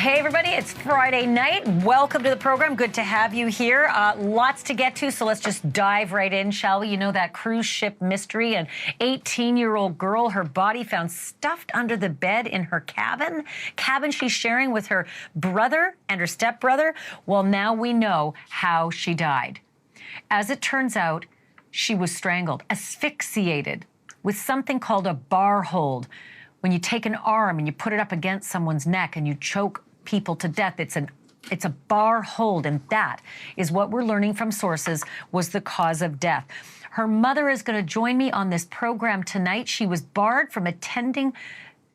Hey, everybody, it's Friday night. Welcome to the program. Good to have you here. Lots to get to, so let's just dive right in, shall we? You know that cruise ship mystery, an 18-year-old girl, her body found stuffed under the bed in her cabin she's sharing with her brother and her stepbrother. Well, now we know how she died. As it turns out, she was strangled, asphyxiated with something called a bar hold. When you take an arm and you put it up against someone's neck and you choke people to death, it's a bar hold, and that is what we're learning from sources was the cause of death. Her mother is going to join me on this program tonight. She was barred from attending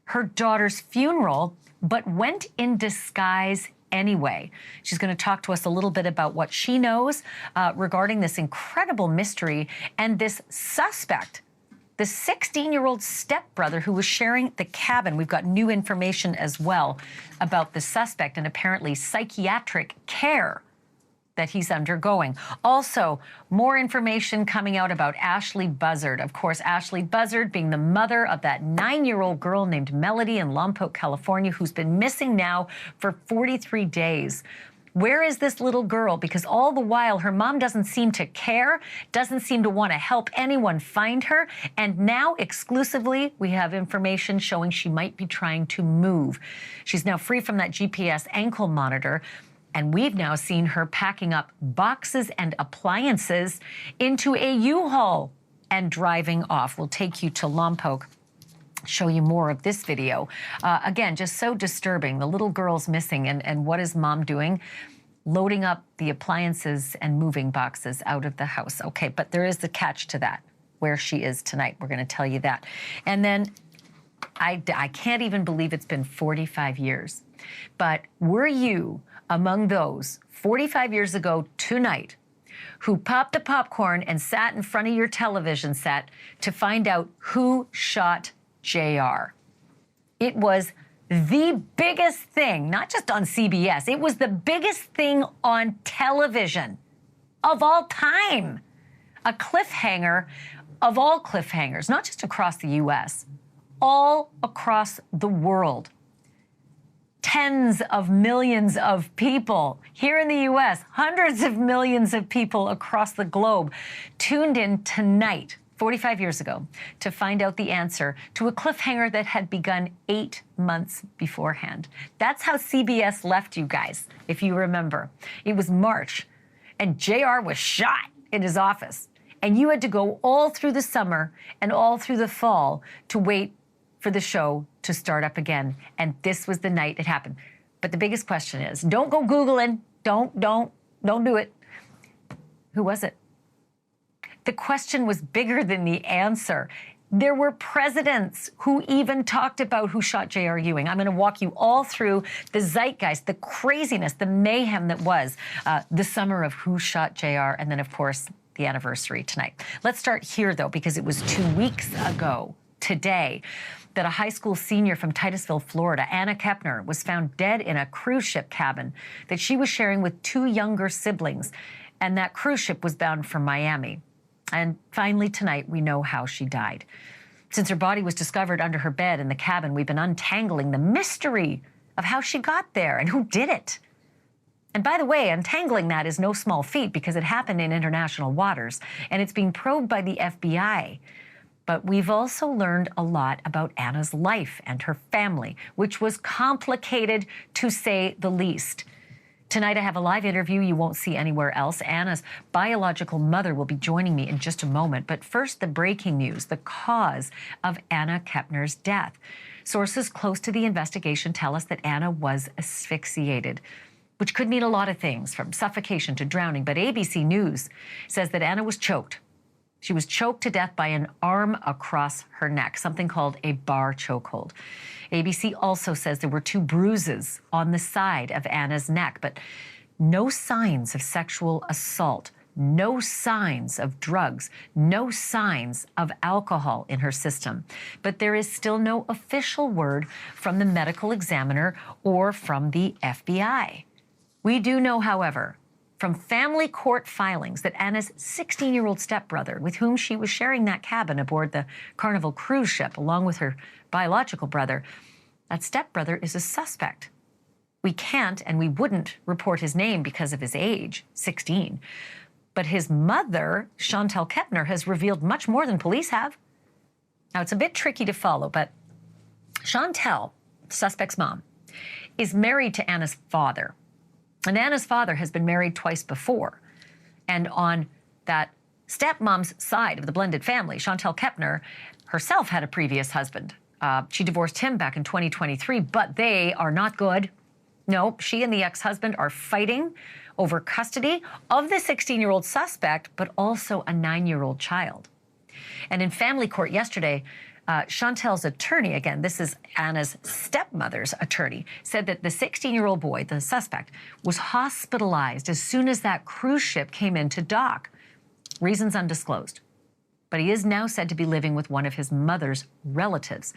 her daughter's funeral, but went in disguise anyway. She's going to talk to us a little bit about what she knows regarding this incredible mystery and this suspect, the 16-year-old stepbrother who was sharing the cabin. We've got new information as well about the suspect and apparently psychiatric care that he's undergoing. Also, more information coming out about Ashlee Buzzard. Of course, Ashlee Buzzard being the mother of that 9-year-old girl named Melodee in Lompoc, California, who's been missing now for 43 days. Where is this little girl? Because all the while, her mom doesn't seem to care, doesn't seem to want to help anyone find her. And now, exclusively, we have information showing she might be trying to move. She's now free from that GPS ankle monitor. And we've now seen her packing up boxes and appliances into a U-Haul and driving off. We'll take you to Lompoc, show you more of this video. Again, just so disturbing. The little girl's missing, and what is mom doing? Loading up the appliances and moving boxes out of the house. Okay, but there is the catch to that, where she is tonight. We're going to tell you that. And then I can't even believe it's been 45 years. But were you among those 45 years ago tonight who popped a popcorn and sat in front of your television set to find out who shot JR? It was the biggest thing, not just on CBS, it was the biggest thing on television of all time. A cliffhanger of all cliffhangers, not just across the US, all across the world. Tens of millions of people here in the US, hundreds of millions of people across the globe tuned in tonight, 45 years ago, to find out the answer to a cliffhanger that had begun 8 months beforehand. That's how CBS left you guys, if you remember. It was March, and JR was shot in his office. And you had to go all through the summer and all through the fall to wait for the show to start up again. And this was the night it happened. But the biggest question is, don't go Googling. Don't do it. Who was it? The question was bigger than the answer. There were presidents who even talked about who shot J.R. Ewing. I'm going to walk you all through the zeitgeist, the craziness, the mayhem that was the summer of who shot J.R., and then, of course, the anniversary tonight. Let's start here, though, because it was 2 weeks ago today that a high school senior from Titusville, Florida, Anna Kepner, was found dead in a cruise ship cabin that she was sharing with 2 younger siblings, and that cruise ship was bound for Miami. And finally, tonight, we know how she died. Since her body was discovered under her bed in the cabin, we've been untangling the mystery of how she got there and who did it. And by the way, untangling that is no small feat because it happened in international waters, and it's being probed by the FBI. But we've also learned a lot about Anna's life and her family, which was complicated, to say the least. Tonight, I have a live interview you won't see anywhere else. Anna's biological mother will be joining me in just a moment. But first, the breaking news, the cause of Anna Kepner's death. Sources close to the investigation tell us that Anna was asphyxiated, which could mean a lot of things, from suffocation to drowning. But ABC News says that Anna was choked. She was choked to death by an arm across her neck, something called a bar chokehold. ABC also says there were 2 bruises on the side of Anna's neck, but no signs of sexual assault, no signs of drugs, no signs of alcohol in her system. But there is still no official word from the medical examiner or from the FBI. We do know, however, from family court filings that Anna's 16-year-old stepbrother, with whom she was sharing that cabin aboard the Carnival cruise ship, along with her biological brother, that stepbrother is a suspect. We can't and we wouldn't report his name because of his age, 16. But his mother, Anna Kepner, has revealed much more than police have. Now, it's a bit tricky to follow, but Chantal, the suspect's mom, is married to Anna's father. And Anna's father has been married twice before. And on that stepmom's side of the blended family, Chantal Kepner herself had a previous husband. She divorced him back in 2023, but they are not good. No, she and the ex-husband are fighting over custody of the 16-year-old suspect, but also a 9-year-old child. And in family court yesterday, Chantal's attorney, again, this is Anna's stepmother's attorney, said that the 16-year-old boy, the suspect, was hospitalized as soon as that cruise ship came into dock. Reasons undisclosed. But he is now said to be living with one of his mother's relatives.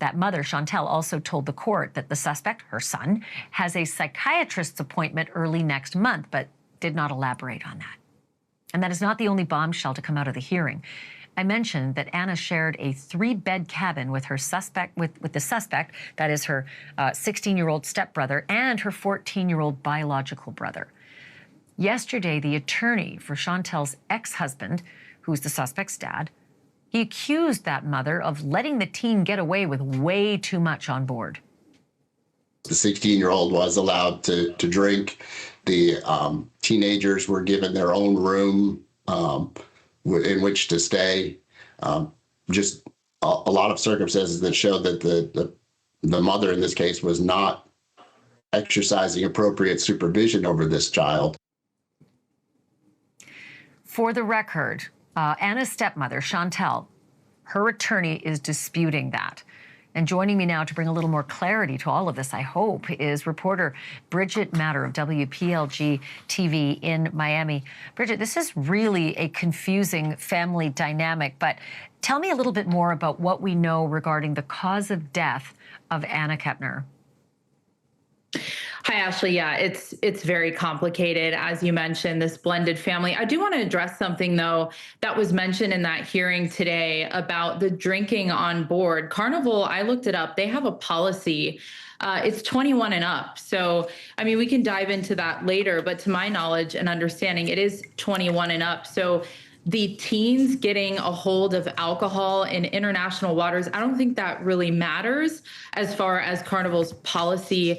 That mother, Chantal, also told the court that the suspect, her son, has a psychiatrist's appointment early next month, but did not elaborate on that. And that is not the only bombshell to come out of the hearing. I mentioned that Anna shared a 3-bed cabin with her suspect, with the suspect, that is her 16-year-old stepbrother and her 14-year-old biological brother. Yesterday, the attorney for Chantal's ex-husband, who's the suspect's dad, he accused that mother of letting the teen get away with way too much on board. The 16-year-old was allowed to drink. The teenagers were given their own room in which to stay. Just a lot of circumstances that showed that the mother in this case was not exercising appropriate supervision over this child. For the record, Anna's stepmother, Chantal, her attorney is disputing that. And joining me now to bring a little more clarity to all of this, I hope, is reporter Bridget Matter of WPLG TV in Miami. Bridget, this is really a confusing family dynamic, but tell me a little bit more about what we know regarding the cause of death of Anna Kepner. Hi, Ashlee. Yeah, it's very complicated, as you mentioned, this blended family. I do want to address something, though, that was mentioned in that hearing today about the drinking on board. Carnival, I looked it up. They have a policy. It's 21 and up. So, I mean, we can dive into that later, but to my knowledge and understanding, it is 21 and up. So the teens getting a hold of alcohol in international waters, I don't think that really matters as far as Carnival's policy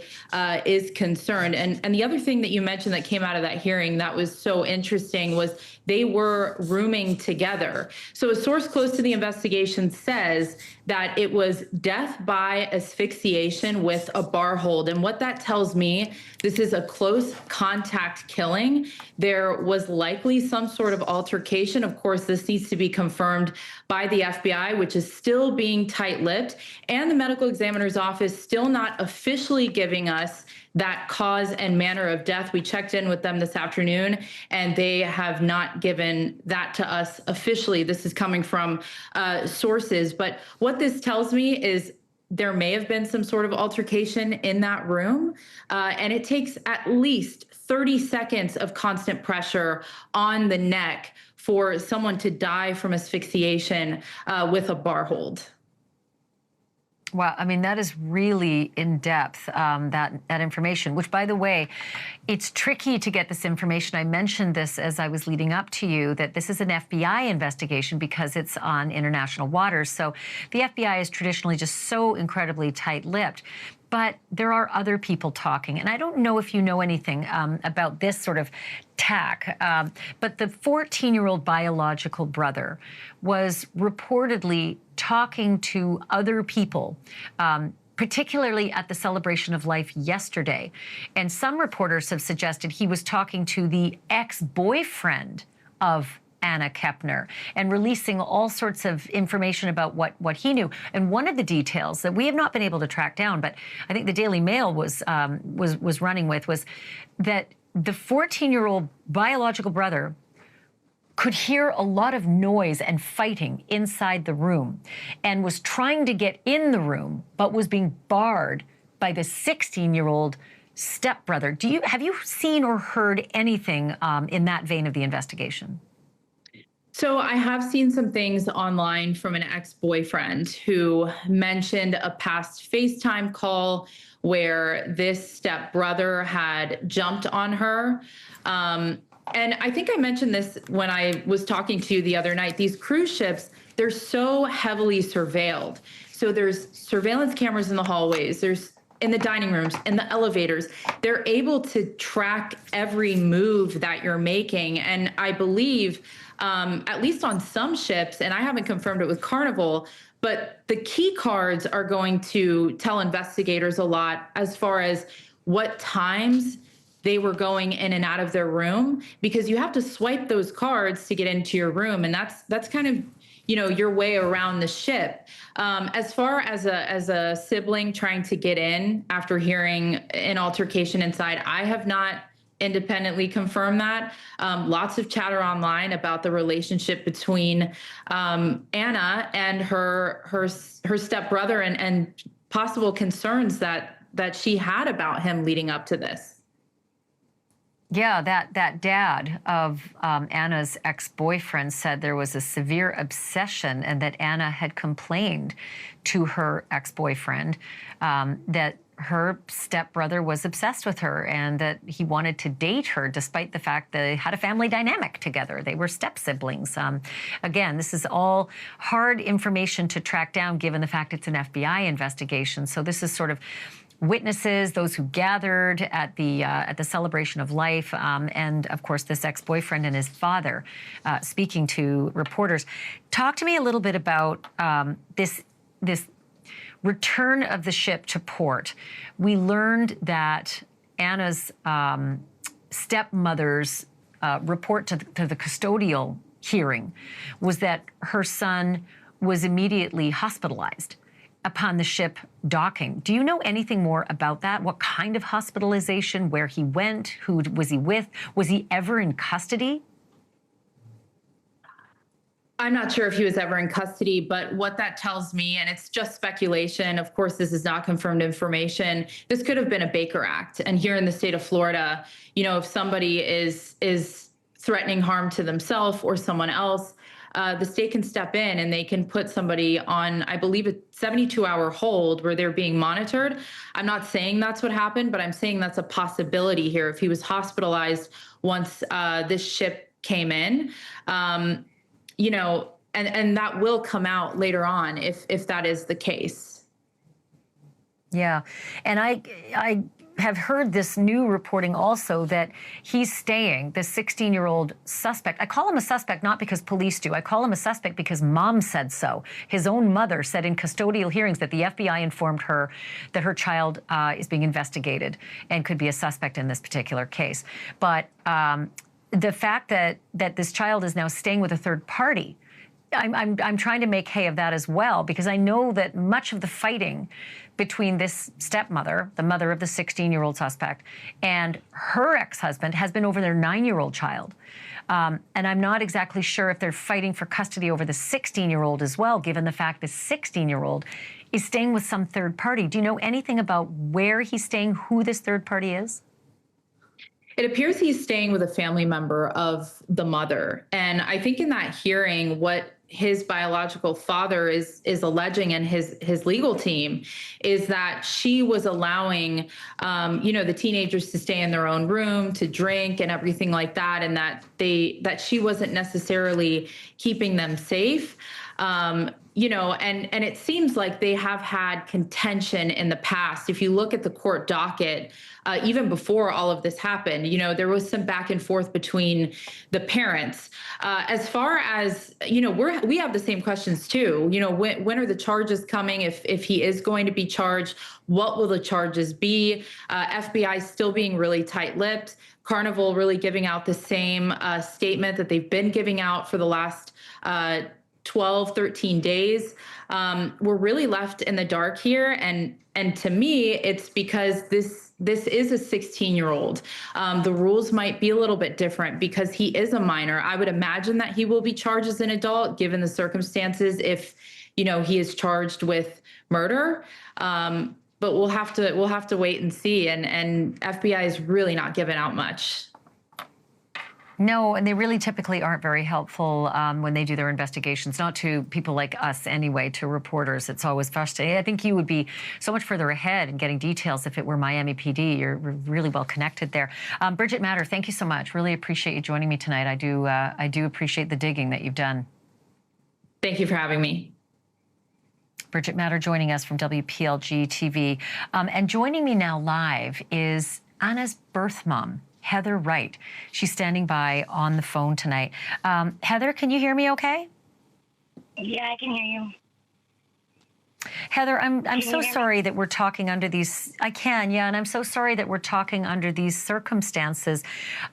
is concerned. And the other thing that you mentioned that came out of that hearing that was so interesting was they were rooming together. So a source close to the investigation says that it was death by asphyxiation with a bar hold. And what that tells me, this is a close contact killing. There was likely some sort of altercation. Of course, this needs to be confirmed by the FBI, which is still being tight-lipped, and the medical examiner's office still not officially giving us that cause and manner of death. We checked in with them this afternoon, and they have not given that to us officially. This is coming from sources. But what this tells me is there may have been some sort of altercation in that room, and it takes at least 30 seconds of constant pressure on the neck for someone to die from asphyxiation with a bar hold. Wow, I mean, that is really in-depth, that information, which, by the way, it's tricky to get this information. I mentioned this as I was leading up to you, that this is an FBI investigation because it's on international waters. So the FBI is traditionally just so incredibly tight-lipped. But there are other people talking, and I don't know if you know anything about this sort of tack, but the 14-year-old biological brother was reportedly talking to other people, particularly at the celebration of life yesterday. And some reporters have suggested he was talking to the ex-boyfriend of Anna Kepner and releasing all sorts of information about what he knew. And one of the details that we have not been able to track down, but I think the Daily Mail was running with, was that the 14-year-old biological brother could hear a lot of noise and fighting inside the room and was trying to get in the room, but was being barred by the 16-year-old stepbrother. Have you seen or heard anything in that vein of the investigation? So I have seen some things online from an ex-boyfriend who mentioned a past FaceTime call where this stepbrother had jumped on her. And I think I mentioned this when I was talking to you the other night. These cruise ships, they're so heavily surveilled. So there's surveillance cameras in the hallways, there's in the dining rooms, in the elevators. They're able to track every move that you're making. And I believe, at least on some ships, and I haven't confirmed it with Carnival, but the key cards are going to tell investigators a lot as far as what times they were going in and out of their room, because you have to swipe those cards to get into your room. And that's kind of, your way around the ship. As far as a sibling trying to get in after hearing an altercation inside, I have not independently confirmed that. Lots of chatter online about the relationship between Anna and her stepbrother and possible concerns that she had about him leading up to this. Yeah, that dad of Anna's ex-boyfriend said there was a severe obsession and that Anna had complained to her ex-boyfriend that her stepbrother was obsessed with her and that he wanted to date her despite the fact they had a family dynamic together. They were step-siblings. Again, this is all hard information to track down given the fact it's an FBI investigation. So this is sort of witnesses, those who gathered at the celebration of life, and of course this ex-boyfriend and his father speaking to reporters. Talk to me a little bit about this return of the ship to port. We learned that Anna's stepmother's report to the custodial hearing was that her son was immediately hospitalized upon the ship docking. Do you know anything more about that? What kind of hospitalization, where he went, who was he with? Was he ever in custody? I'm not sure if he was ever in custody, but what that tells me, and it's just speculation, of course, this is not confirmed information, this could have been a Baker Act. And here in the state of Florida, if somebody is threatening harm to themselves or someone else, the state can step in and they can put somebody on, I believe, a 72-hour hold where they're being monitored. I'm not saying that's what happened, but I'm saying that's a possibility here. If he was hospitalized once this ship came in, and that will come out later on if that is the case. Yeah, and I have heard this new reporting also that he's staying, the 16-year-old suspect. I call him a suspect not because police do. I call him a suspect because mom said so. His own mother said in custodial hearings that the FBI informed her that her child is being investigated and could be a suspect in this particular case. But the fact that this child is now staying with a third party, I'm trying to make hay of that as well, because I know that much of the fighting between this stepmother, the mother of the 16-year-old suspect, and her ex-husband has been over their 9-year-old child. And I'm not exactly sure if they're fighting for custody over the 16-year-old as well, given the fact the 16-year-old is staying with some third party. Do you know anything about where he's staying, who this third party is? It appears he's staying with a family member of the mother. And I think in that hearing, what his biological father is alleging, and his legal team, is that she was allowing, the teenagers to stay in their own room, to drink and everything like that, and that she wasn't necessarily keeping them safe. And it seems like they have had contention in the past. If you look at the court docket, even before all of this happened, there was some back and forth between the parents. As far as, we have the same questions too. When are the charges coming? If he is going to be charged, what will the charges be? FBI still being really tight-lipped. Carnival really giving out the same statement that they've been giving out for the last 12, 13 days. We're really left in the dark here. And to me, it's because this is a 16-year-old. The rules might be a little bit different because he is a minor. I would imagine that he will be charged as an adult given the circumstances if, he is charged with murder. But we'll have to wait and see. And FBI is really not giving out much. No, and they really typically aren't very helpful when they do their investigations, not to people like us anyway, to reporters. It's always frustrating. I think you would be so much further ahead in getting details if it were Miami PD. You're really well connected there. Bridget Matter, thank you so much. Really appreciate you joining me tonight. I do appreciate the digging that you've done. Thank you for having me. Bridget Matter joining us from WPLG TV. And joining me now live is Anna's birth mom, Heather Wright. She's standing by on the phone tonight. Heather, can you hear me okay? Yeah, I can hear you. Heather, I'm so sorry that we're talking under these. I can, yeah, and I'm so sorry that we're talking under these circumstances.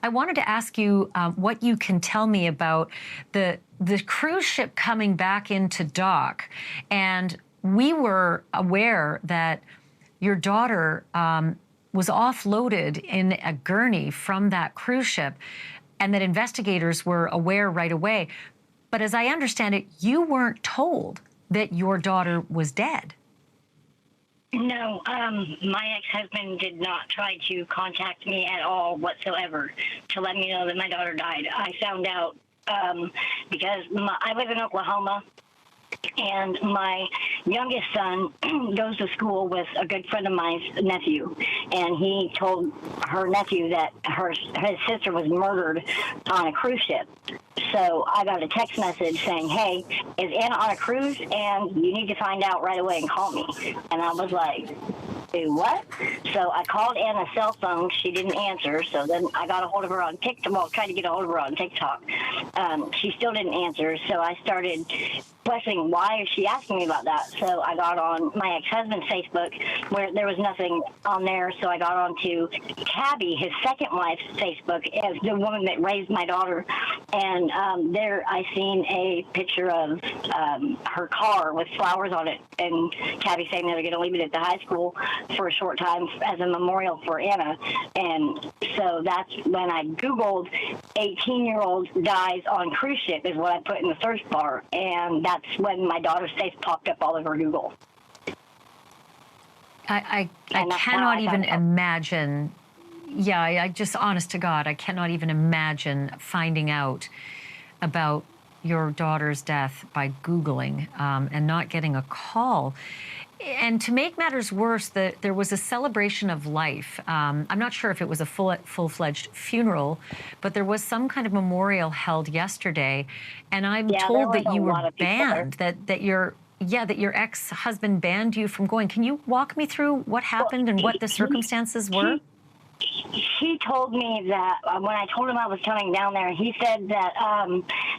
I wanted to ask you what you can tell me about the cruise ship coming back into dock, and we were aware that your daughter was offloaded in a gurney from that cruise ship, and that investigators were aware right away. But as I understand it, you weren't told that your daughter was dead. No, my ex-husband did not try to contact me at all whatsoever to let me know that my daughter died. I found out because I live in Oklahoma, and my youngest son goes to school with a good friend of mine's nephew, and he told her nephew that his sister was murdered on a cruise ship. So I got a text message saying, "Hey, is Anna on a cruise? And you need to find out right away and call me." And I was like, "Do what?" So I called Anna's cell phone. She didn't answer. So then I got a hold of her on TikTok. Well, tried to get a hold of her on TikTok. She still didn't answer. So I started questioning, why is she asking me about that? So I got on my ex-husband's Facebook, where there was nothing on there. So I got on to Cabby, his second wife's Facebook, as the woman that raised my daughter. And there I seen a picture of her car with flowers on it, and Cabby saying they were going to leave it at the high school for a short time as a memorial for Anna. And so that's when I Googled 18-year-old dies on cruise ship is what I put in the search bar. And that's when my daughter's face popped up all over Google. I cannot even imagine. Yeah, I just, honest to God, I cannot even imagine finding out about your daughter's death by Googling and not getting a call. And to make matters worse, there was a celebration of life. I'm not sure if it was a full-fledged funeral, but there was some kind of memorial held yesterday. And I'm told that you were banned, that your ex-husband banned you from going. Can you walk me through what happened and what the circumstances were? He told me that when I told him I was coming down there, he said that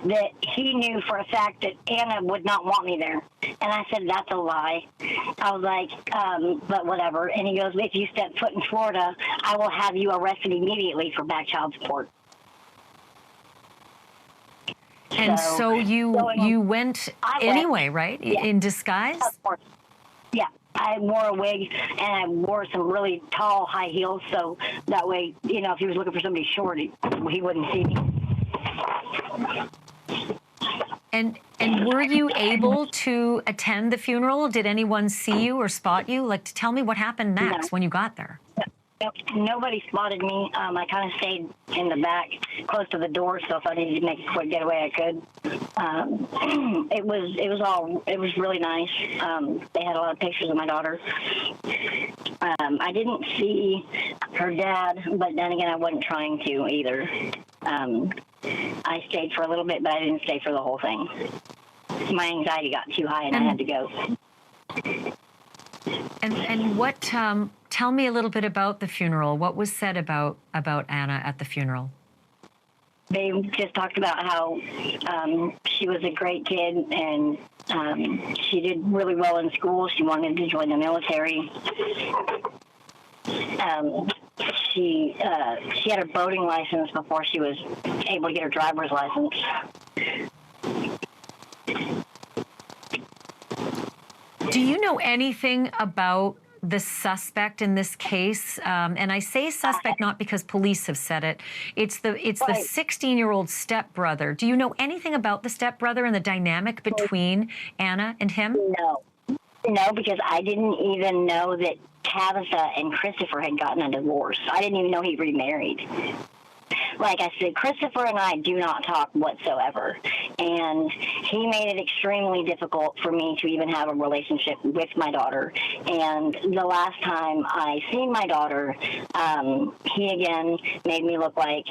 that he knew for a fact that Anna would not want me there. And I said, that's a lie. I was like, but whatever. And he goes, if you step foot in Florida, I will have you arrested immediately for back child support. And so you went anyway, right? Yeah. In disguise? Of course. Yeah. I wore a wig, and I wore some really tall high heels, so that way, you know, if he was looking for somebody short, he wouldn't see me. And were you able to attend the funeral? Did anyone see you or spot you? Like, tell me what happened next when you got there. Nobody spotted me. I kind of stayed in the back, close to the door, so if I needed to make a quick getaway, I could. It was really nice. They had a lot of pictures of my daughter. I didn't see her dad, but then again, I wasn't trying to either. I stayed for a little bit, but I didn't stay for the whole thing. My anxiety got too high, and I had to go. And what? Tell me a little bit about the funeral. What was said about Anna at the funeral? They just talked about how she was a great kid, and she did really well in school. She wanted to join the military. She had her boating license before she was able to get her driver's license. Do you know anything about the suspect in this case? And I say suspect not because police have said it. It's the 16-year-old stepbrother. Do you know anything about the stepbrother and the dynamic between Anna and him? No, because I didn't even know that Tabitha and Christopher had gotten a divorce. I didn't even know he remarried. like I said, Christopher and I do not talk whatsoever. And he made it extremely difficult for me to even have a relationship with my daughter. And the last time I seen my daughter, he again made me look like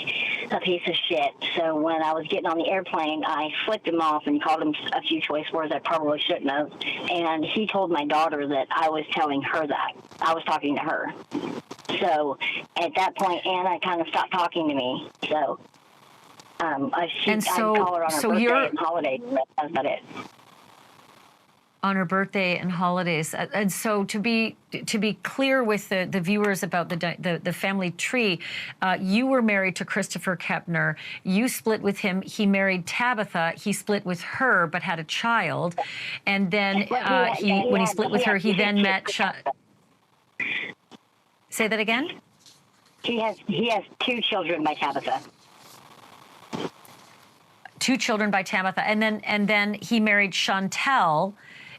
a piece of shit. So when I was getting on the airplane, I flipped him off and called him a few choice words I probably shouldn't have. And he told my daughter that I was telling her that. I was talking to her. So at that point, Anna kind of stopped talking to me. So I'd call her on her birthday and holidays. That's about it. On her birthday and holidays. And so to be clear with the viewers about the family tree, you were married to Christopher Kepner. You split with him. He married Tabitha. He split with her, but had a child. And then when he split with her, he then met... Say that again? He has 2 children by Tabitha. 2 children by Tabitha. And then he married Chantel,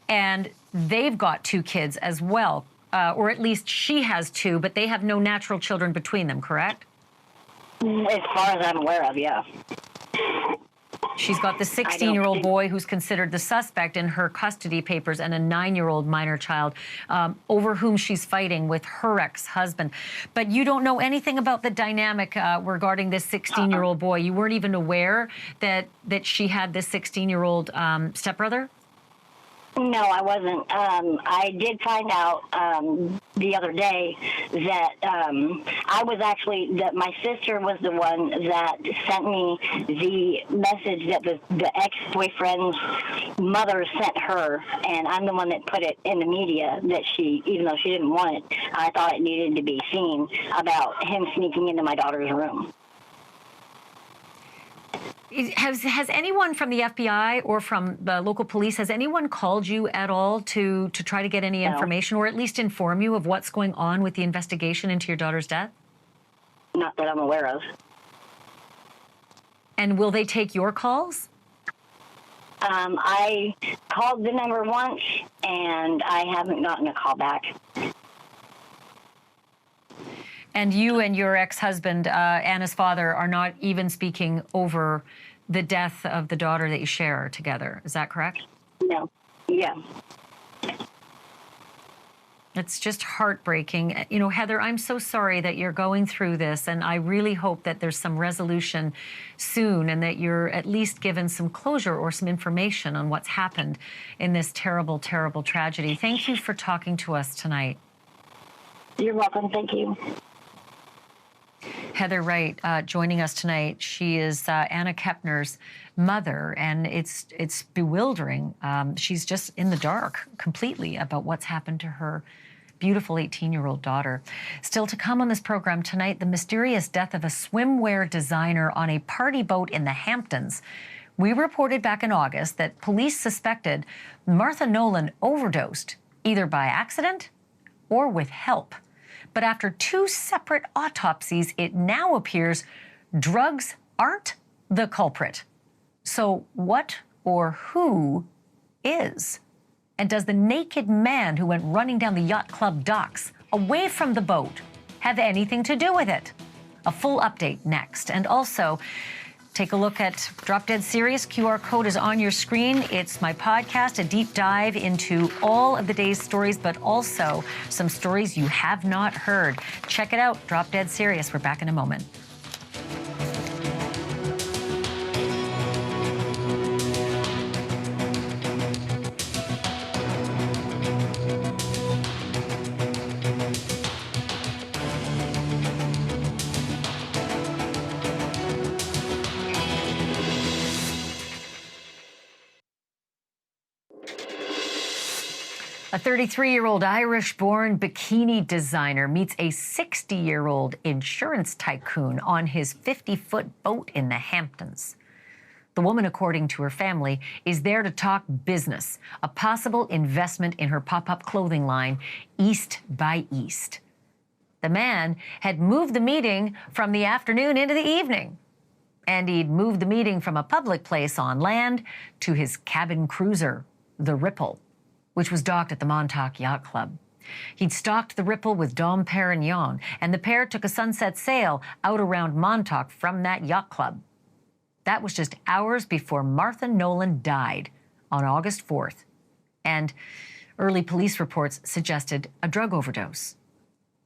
and they've got 2 kids as well, or at least she has 2, but they have no natural children between them, correct? As far as I'm aware of, yeah. She's got the 16-year-old boy who's considered the suspect in her custody papers and a 9-year-old minor child over whom she's fighting with her ex-husband. But you don't know anything about the dynamic regarding this 16-year-old boy. You weren't even aware that she had this 16-year-old stepbrother? No, I wasn't. I did find out the other day that I was actually, that my sister was the one that sent me the message that the ex-boyfriend's mother sent her, and I'm the one that put it in the media that she, even though she didn't want it, I thought it needed to be seen about him sneaking into my daughter's room. Has anyone from the FBI or from the local police, has anyone called you at all to try to get any information or at least inform you of what's going on with the investigation into your daughter's death? Not that I'm aware of. And will they take your calls? I called the number once, and I haven't gotten a call back. And you and your ex-husband, Anna's father, are not even speaking over the death of the daughter that you share together. Is that correct? No. Yeah. It's just heartbreaking. You know, Heather, I'm so sorry that you're going through this, and I really hope that there's some resolution soon and that you're at least given some closure or some information on what's happened in this terrible, terrible tragedy. Thank you for talking to us tonight. You're welcome. Thank you. Heather Wright joining us tonight. She is Anna Kepner's mother, and it's bewildering. She's just in the dark completely about what's happened to her beautiful 18-year-old daughter. Still to come on this program tonight, the mysterious death of a swimwear designer on a party boat in the Hamptons. We reported back in August that police suspected Martha Nolan overdosed, either by accident or with help. But after 2 separate autopsies, it now appears drugs aren't the culprit. So what or who is? And does the naked man who went running down the yacht club docks away from the boat have anything to do with it? A full update next. And also, take a look at Drop Dead Serious. QR code is on your screen. It's my podcast, a deep dive into all of the day's stories, but also some stories you have not heard. Check it out, Drop Dead Serious. We're back in a moment. A 33-year-old Irish-born bikini designer meets a 60-year-old insurance tycoon on his 50-foot boat in the Hamptons. The woman, according to her family, is there to talk business, a possible investment in her pop-up clothing line, East by East. The man had moved the meeting from the afternoon into the evening, and he'd moved the meeting from a public place on land to his cabin cruiser, the Ripple, which was docked at the Montauk Yacht Club. He'd stalked the Ripple with Dom Perignon, and the pair took a sunset sail out around Montauk from that yacht club. That was just hours before Martha Nolan died on August 4th, and early police reports suggested a drug overdose.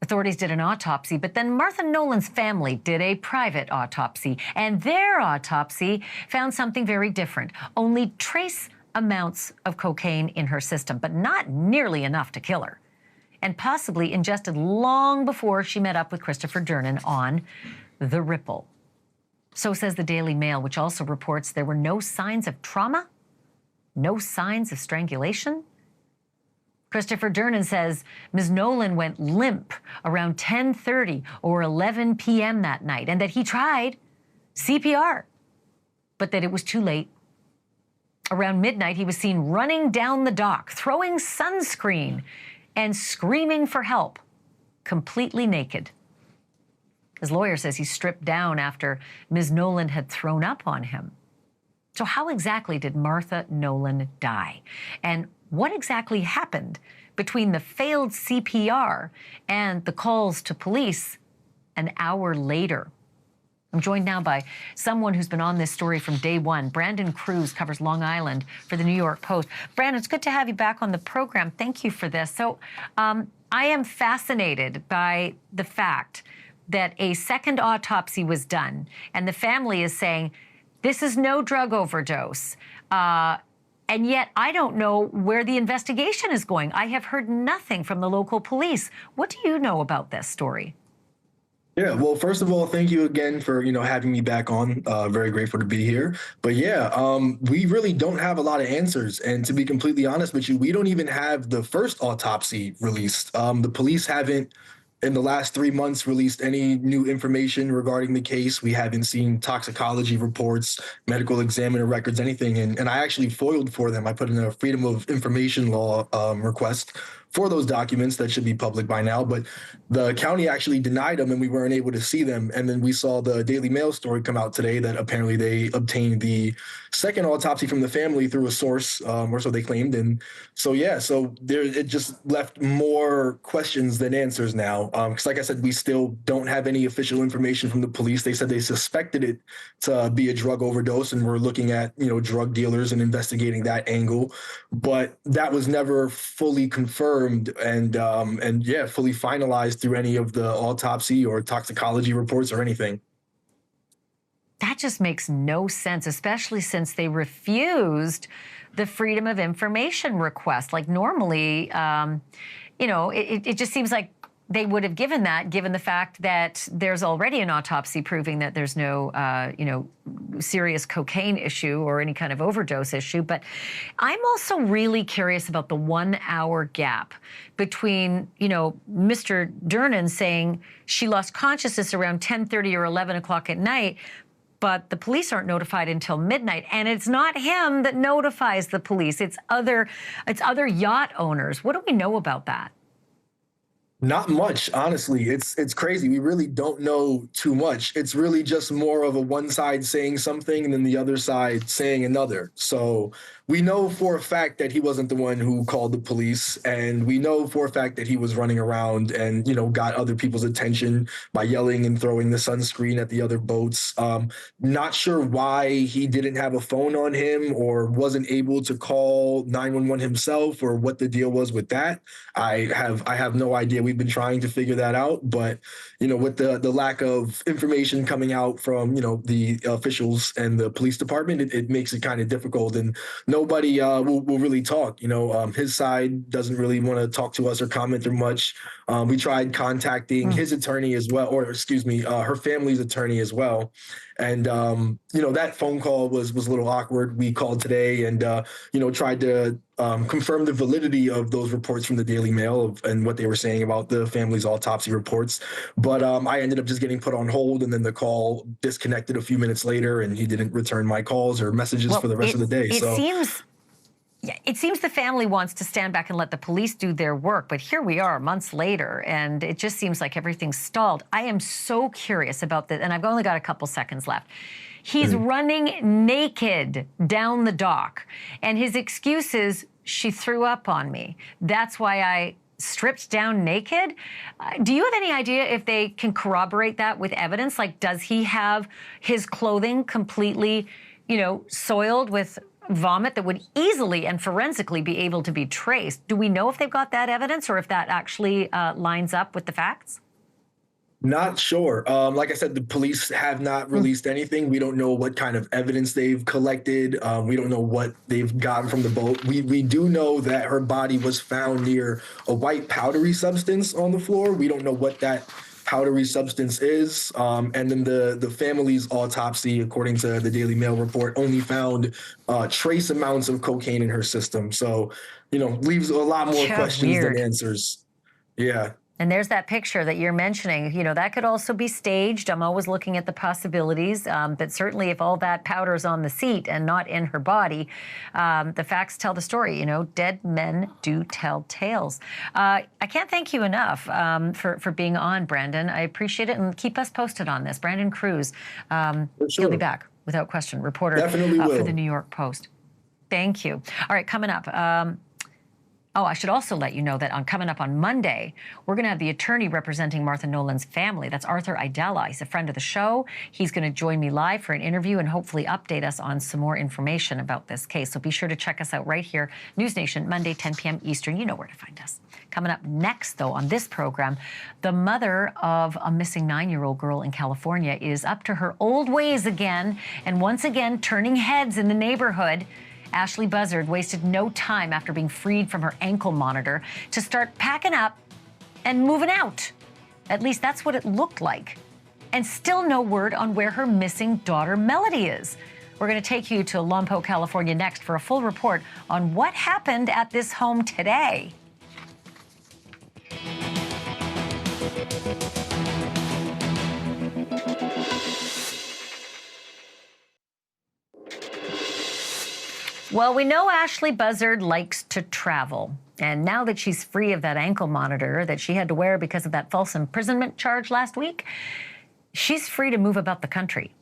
Authorities did an autopsy, but then Martha Nolan's family did a private autopsy, and their autopsy found something very different. Only trace amounts of cocaine in her system, but not nearly enough to kill her, and possibly ingested long before she met up with Christopher Dernan on the Ripple. So says the Daily Mail, which also reports there were no signs of trauma, no signs of strangulation. Christopher Dernan says Ms. Nolan went limp around 10:30 or 11 p.m. that night, and that he tried CPR, but that it was too late. Around midnight, he was seen running down the dock, throwing sunscreen and screaming for help, completely naked. His lawyer says he stripped down after Ms. Nolan had thrown up on him. So how exactly did Martha Nolan die? And what exactly happened between the failed CPR and the calls to police an hour later? I'm joined now by someone who's been on this story from day one. Brandon Cruz covers Long Island for the New York Post. Brandon, it's good to have you back on the program. Thank you for this. So I am fascinated by the fact that a second autopsy was done, and the family is saying this is no drug overdose. And yet I don't know where the investigation is going. I have heard nothing from the local police. What do you know about this story? Yeah, well, first of all, thank you again for, having me back on. Very grateful to be here. But yeah, we really don't have a lot of answers. And to be completely honest with you, we don't even have the first autopsy released. The police haven't, in the last 3 months, released any new information regarding the case. We haven't seen toxicology reports, medical examiner records, anything. And I actually foiled for them. I put in a Freedom of Information Law request for those documents that should be public by now, but the county actually denied them and we weren't able to see them. And then we saw the Daily Mail story come out today that apparently they obtained the second autopsy from the family through a source, or so they claimed. And so, yeah, so it just left more questions than answers now. Because like I said, we still don't have any official information from the police. They said they suspected it to be a drug overdose and we're looking at, drug dealers and investigating that angle. But that was never fully confirmed and fully finalized through any of the autopsy or toxicology reports or anything. That just makes no sense, especially since they refused the Freedom of Information request. Like normally, it just seems like they would have given that, given the fact that there's already an autopsy proving that there's no, serious cocaine issue or any kind of overdose issue. But I'm also really curious about the 1 hour gap between, Mr. Dernan saying she lost consciousness around 10:30 or 11 o'clock at night, but the police aren't notified until midnight. And it's not him that notifies the police. It's other yacht owners. What do we know about that? Not much, honestly. It's crazy. We really don't know too much. It's really just more of a one side saying something and then the other side saying another. So we know for a fact that he wasn't the one who called the police, and we know for a fact that he was running around and, got other people's attention by yelling and throwing the sunscreen at the other boats. Not sure why he didn't have a phone on him or wasn't able to call 911 himself or what the deal was with that. I have no idea. We've been trying to figure that out, but with the lack of information coming out from the officials and the police department, it makes it kind of difficult, and nobody will really talk. His side doesn't really want to talk to us or comment or much. We tried contacting his attorney as well, or excuse me, her family's attorney as well. And, that phone call was a little awkward. We called today and, tried to confirm the validity of those reports from the Daily Mail and what they were saying about the family's autopsy reports. But I ended up just getting put on hold, and then the call disconnected a few minutes later, and he didn't return my calls or messages for the rest of the day. It seems the family wants to stand back and let the police do their work, but here we are months later, and it just seems like everything's stalled. I am so curious about this, and I've only got a couple seconds left. He's running naked down the dock, and his excuse is, she threw up on me. That's why stripped down naked. Do you have any idea if they can corroborate that with evidence? Like, does he have his clothing completely, soiled with vomit that would easily and forensically be able to be traced? Do we know if they've got that evidence or if that actually lines up with the facts? Not sure. Like I said, the police have not released anything. We don't know what kind of evidence they've collected. We don't know what they've gotten from the boat. We do know that her body was found near a white powdery substance on the floor. We don't know what that powdery substance is. And then the family's autopsy, according to the Daily Mail report, only found trace amounts of cocaine in her system. So, leaves a lot more questions than answers. Yeah. And there's that picture that you're mentioning. That could also be staged. I'm always looking at the possibilities. But certainly if all that powder's on the seat and not in her body, the facts tell the story. Dead men do tell tales. I can't thank you enough for being on, Brandon. I appreciate it. And keep us posted on this. Brandon Cruz, he'll be back, without question, reporter for the New York Post. Thank you. All right, coming up. I should also let you know that coming up on Monday, we're going to have the attorney representing Martha Nolan's family. That's Arthur Idella. He's a friend of the show. He's going to join me live for an interview and hopefully update us on some more information about this case. So be sure to check us out right here, NewsNation, Monday, 10 p.m. Eastern. You know where to find us. Coming up next, though, on this program, the mother of a missing 9-year-old girl in California is up to her old ways again and once again turning heads in the neighborhood. Ashlee Buzzard wasted no time after being freed from her ankle monitor to start packing up and moving out. At least that's what it looked like. And still no word on where her missing daughter Melodee is. We're going to take you to Lompoc, California next for a full report on what happened at this home today. Well, we know Ashlee Buzzard likes to travel. And now that she's free of that ankle monitor that she had to wear because of that false imprisonment charge last week, she's free to move about the country.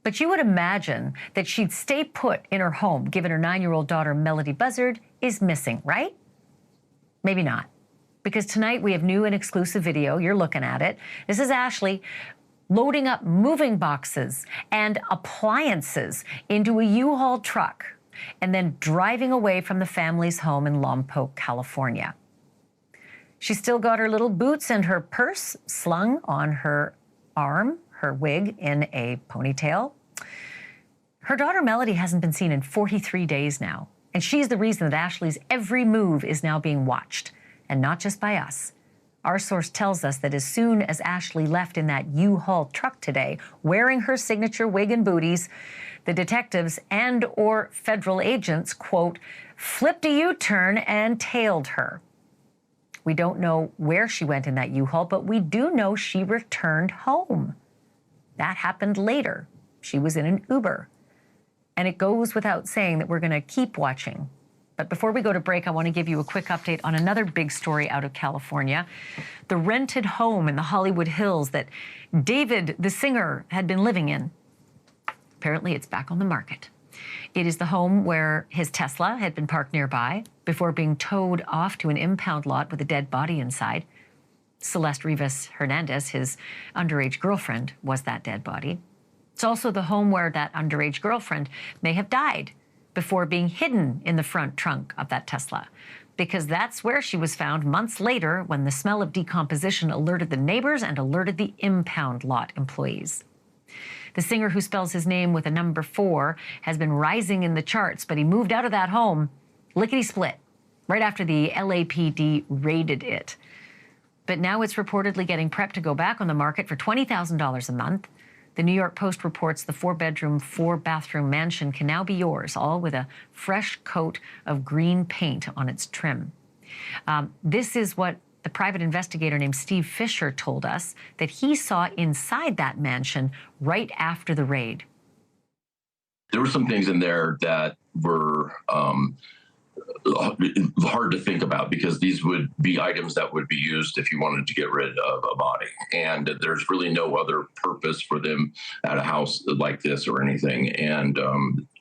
But you would imagine that she'd stay put in her home, given her 9-year-old daughter, Melodee Buzzard, is missing, right? Maybe not. Because tonight we have new and exclusive video. You're looking at it. This is Ashlee loading up moving boxes and appliances into a U-Haul truck and then driving away from the family's home in Lompoc, California. She's still got her little boots and her purse slung on her arm, her wig in a ponytail. Her daughter Melodee hasn't been seen in 43 days now, and she's the reason that Ashlee's every move is now being watched, and not just by us. Our source tells us that as soon as Ashlee left in that U-Haul truck today, wearing her signature wig and booties, the detectives and or federal agents, quote, flipped a U-turn and tailed her. We don't know where she went in that U-Haul, but we do know she returned home. That happened later. She was in an Uber. And it goes without saying that we're going to keep watching. But before we go to break, I want to give you a quick update on another big story out of California. The rented home in the Hollywood Hills that David, the singer, had been living in. Apparently, it's back on the market. It is the home where his Tesla had been parked nearby before being towed off to an impound lot with a dead body inside. Celeste Rivas Hernandez, his underage girlfriend, was that dead body. It's also the home where that underage girlfriend may have died before being hidden in the front trunk of that Tesla, because that's where she was found months later when the smell of decomposition alerted the neighbors and alerted the impound lot employees. The singer, who spells his name with a number 4, has been rising in the charts, but he moved out of that home lickety-split right after the LAPD raided it. But now it's reportedly getting prepped to go back on the market for $20,000 a month. The New York Post reports the 4-bedroom, 4-bathroom mansion can now be yours, all with a fresh coat of green paint on its trim. This is what the private investigator named Steve Fisher told us that he saw inside that mansion right after the raid. There were some things in there that were hard to think about, because these would be items that would be used if you wanted to get rid of a body. And there's really no other purpose for them at a house like this or anything. And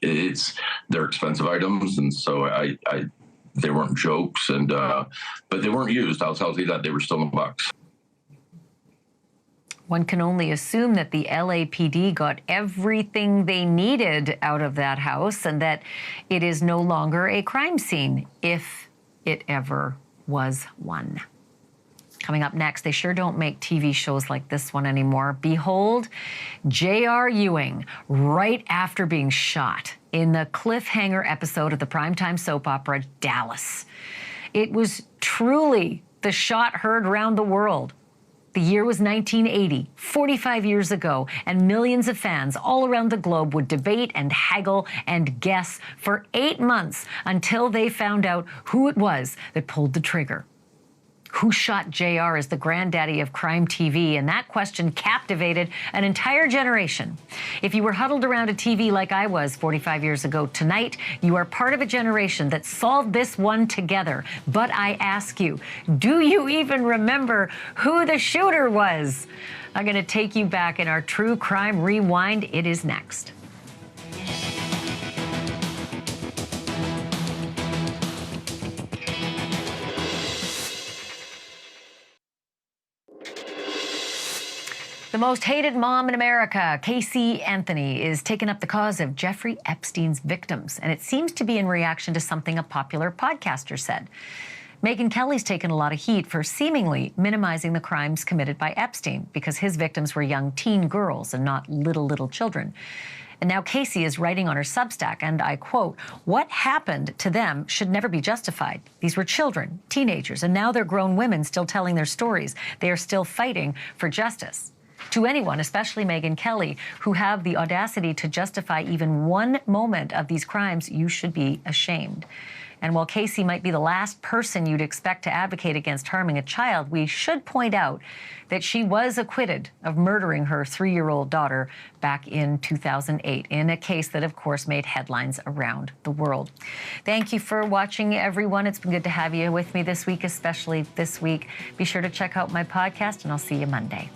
they're expensive items. And so they weren't jokes, and but they weren't used. I'll tell you that they were still in the box. One can only assume that the LAPD got everything they needed out of that house and that it is no longer a crime scene, if it ever was one. Coming up next, they sure don't make TV shows like this one anymore. Behold, J.R. Ewing, right after being shot in the cliffhanger episode of the primetime soap opera Dallas. It was truly the shot heard round the world. The year was 1980, 45 years ago, and millions of fans all around the globe would debate and haggle and guess for 8 months until they found out who it was that pulled the trigger. Who shot JR as the granddaddy of crime TV? And that question captivated an entire generation. If you were huddled around a TV like I was 45 years ago, tonight you are part of a generation that solved this one together. But I ask you, do you even remember who the shooter was? I'm going to take you back in our True Crime Rewind. It is next. The most hated mom in America, Casey Anthony, is taking up the cause of Jeffrey Epstein's victims. And it seems to be in reaction to something a popular podcaster said. Megyn Kelly's taken a lot of heat for seemingly minimizing the crimes committed by Epstein because his victims were young teen girls and not little children. And now Casey is writing on her Substack, and I quote, "What happened to them should never be justified. These were children, teenagers, and now they're grown women still telling their stories. They are still fighting for justice." To anyone, especially Megyn Kelly, who have the audacity to justify even one moment of these crimes, you should be ashamed. And while Casey might be the last person you'd expect to advocate against harming a child, we should point out that she was acquitted of murdering her 3-year-old daughter back in 2008 in a case that, of course, made headlines around the world. Thank you for watching, everyone. It's been good to have you with me this week, especially this week. Be sure to check out my podcast, and I'll see you Monday.